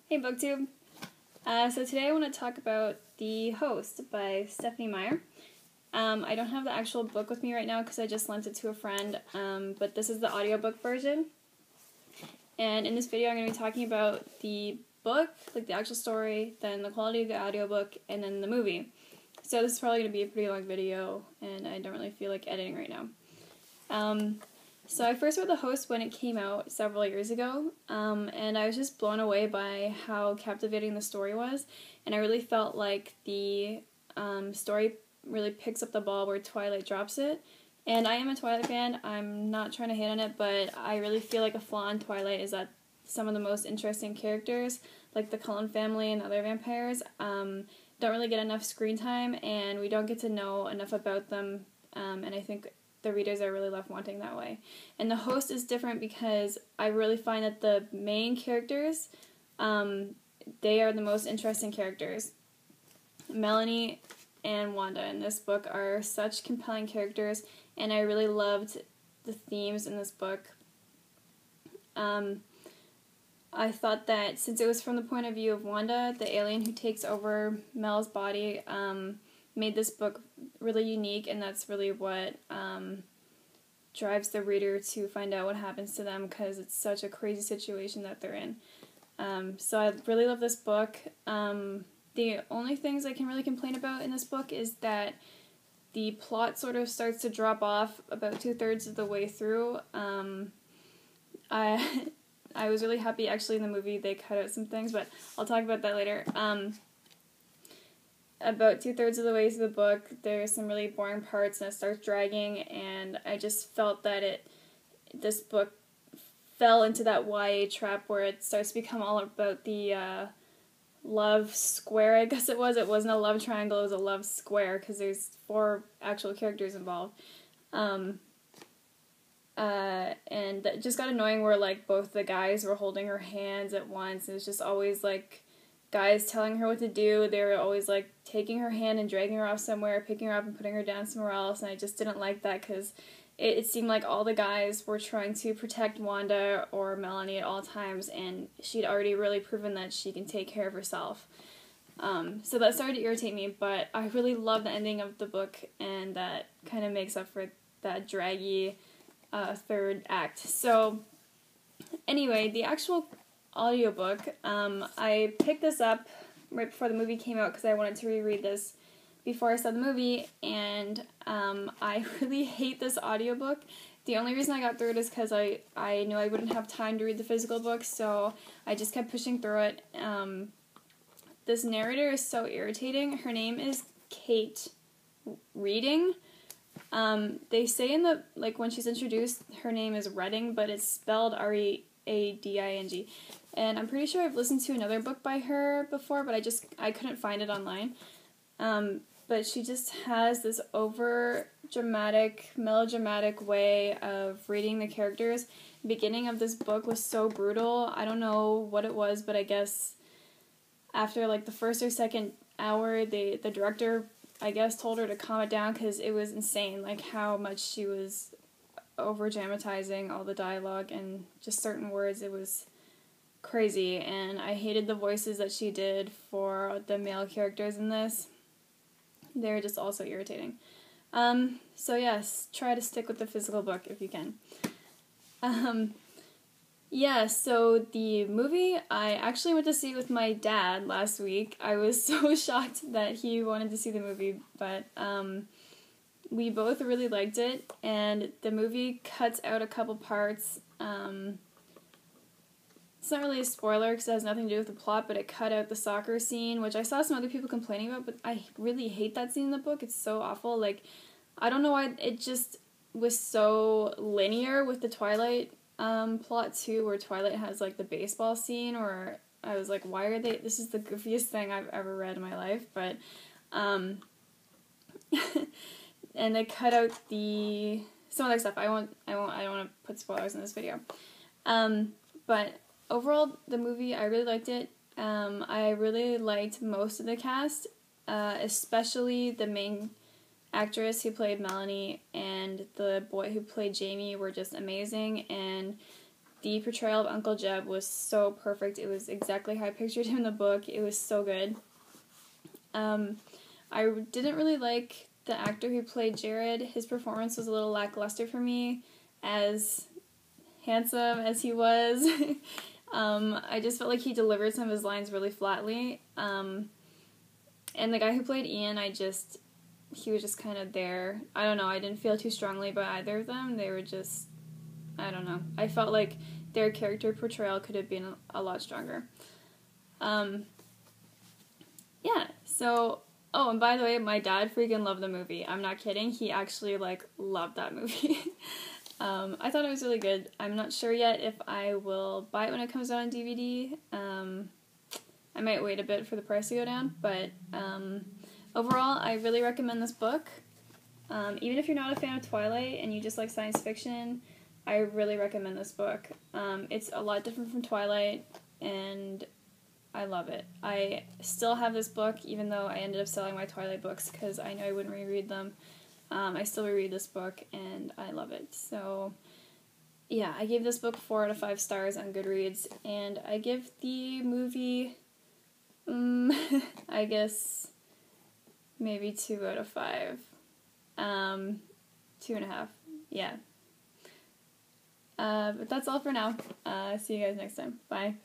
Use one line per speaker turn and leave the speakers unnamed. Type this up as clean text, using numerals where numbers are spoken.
Hey BookTube! So today I want to talk about The Host by Stephanie Meyer. I don't have the actual book with me right now because I just lent it to a friend, but this is the audiobook version. And in this video I'm going to be talking about the book, like the actual story, then the quality of the audiobook, and then the movie. So this is probably going to be a pretty long video, and I don't really feel like editing right now. So I first read The Host when it came out several years ago, and I was just blown away by how captivating the story was, and I really felt like the story really picks up the ball where Twilight drops it. And I am a Twilight fan. I'm not trying to hate on it, but I really feel like a flaw in Twilight is that some of the most interesting characters, like the Cullen family and other vampires, don't really get enough screen time, and we don't get to know enough about them, and I think the readers are really left wanting that way. And The Host is different because I really find that the main characters, they are the most interesting characters. Melanie and Wanda in this book are such compelling characters, and I really loved the themes in this book. I thought that since it was from the point of view of Wanda, the alien who takes over Mel's body, made this book really unique, and that's really what drives the reader to find out what happens to them, because it's such a crazy situation that they're in. So I really love this book. The only things I can really complain about in this book is that the plot sort of starts to drop off about 2/3 of the way through. I was really happy actually in the movie they cut out some things, but I'll talk about that later. About 2/3 of the way through the book, there's some really boring parts and it starts dragging, and I just felt that this book fell into that YA trap where it starts to become all about the love square, I guess it was. It wasn't a love triangle, it was a love square, because there's 4 actual characters involved. And it just got annoying where, like, both the guys were holding her hands at once, and it's just always, like, guys telling her what to do. They were always, like, taking her hand and dragging her off somewhere, picking her up and putting her down somewhere else, and I just didn't like that, because it seemed like all the guys were trying to protect Wanda or Melanie at all times, and she'd already really proven that she can take care of herself. So that started to irritate me, but I really love the ending of the book, and that kind of makes up for that draggy third act. So anyway, the actual audiobook, I picked this up right before the movie came out because I wanted to reread this before I saw the movie, and I really hate this audiobook. The only reason I got through it is because I knew I wouldn't have time to read the physical book, so I just kept pushing through it. This narrator is so irritating. Her name is Kate Reading. They say in the, like, when she's introduced, her name is Redding, but it's spelled R-E-A-D-I-N-G. And I'm pretty sure I've listened to another book by her before, but I couldn't find it online. But she just has this over-dramatic, melodramatic way of reading the characters. The beginning of this book was so brutal. I don't know what it was, but I guess after, like, the first or second hour, the director, I guess, told her to calm it down because it was insane, like, how much she was over-dramatizing all the dialogue and just certain words. It was crazy, and I hated the voices that she did for the male characters in this. They were just also irritating. So yes, try to stick with the physical book if you can. Yeah, so the movie, I actually went to see with my dad last week. I was so shocked that he wanted to see the movie, but we both really liked it, and the movie cuts out a couple parts. It's not really a spoiler because it has nothing to do with the plot, but it cut out the soccer scene, which I saw some other people complaining about, but I really hate that scene in the book. It's so awful. Like, I don't know why it just was so linear with the Twilight plot too, where Twilight has, like, the baseball scene, or I was like, why are they, this is the goofiest thing I've ever read in my life, but, and they cut out some other stuff. I don't want to put spoilers in this video. But overall, the movie, I really liked it. I really liked most of the cast, especially the main actress who played Melanie and the boy who played Jamie were just amazing, and The portrayal of Uncle Jeb was so perfect. It was exactly how I pictured him in the book. It was so good. I didn't really like the actor who played Jared. His performance was a little lackluster for me, as handsome as he was. I just felt like he delivered some of his lines really flatly. And the guy who played Ian, he was just kind of there. I don't know, I didn't feel too strongly about either of them. They were just, I don't know. I felt like their character portrayal could have been a lot stronger. Yeah, so, oh, and by the way, my dad freaking loved the movie. I'm not kidding. He actually, loved that movie. I thought it was really good. I'm not sure yet if I will buy it when it comes out on DVD. I might wait a bit for the price to go down, but overall, I really recommend this book. Even if you're not a fan of Twilight and you just like science fiction, I really recommend this book. It's a lot different from Twilight, and I love it. I still have this book, even though I ended up selling my Twilight books because I know I wouldn't reread them. I still reread this book, and I love it. So, yeah, I gave this book 4 out of 5 stars on Goodreads, and I give the movie, I guess, maybe 2 out of 5. 2.5. Yeah. But that's all for now. See you guys next time. Bye.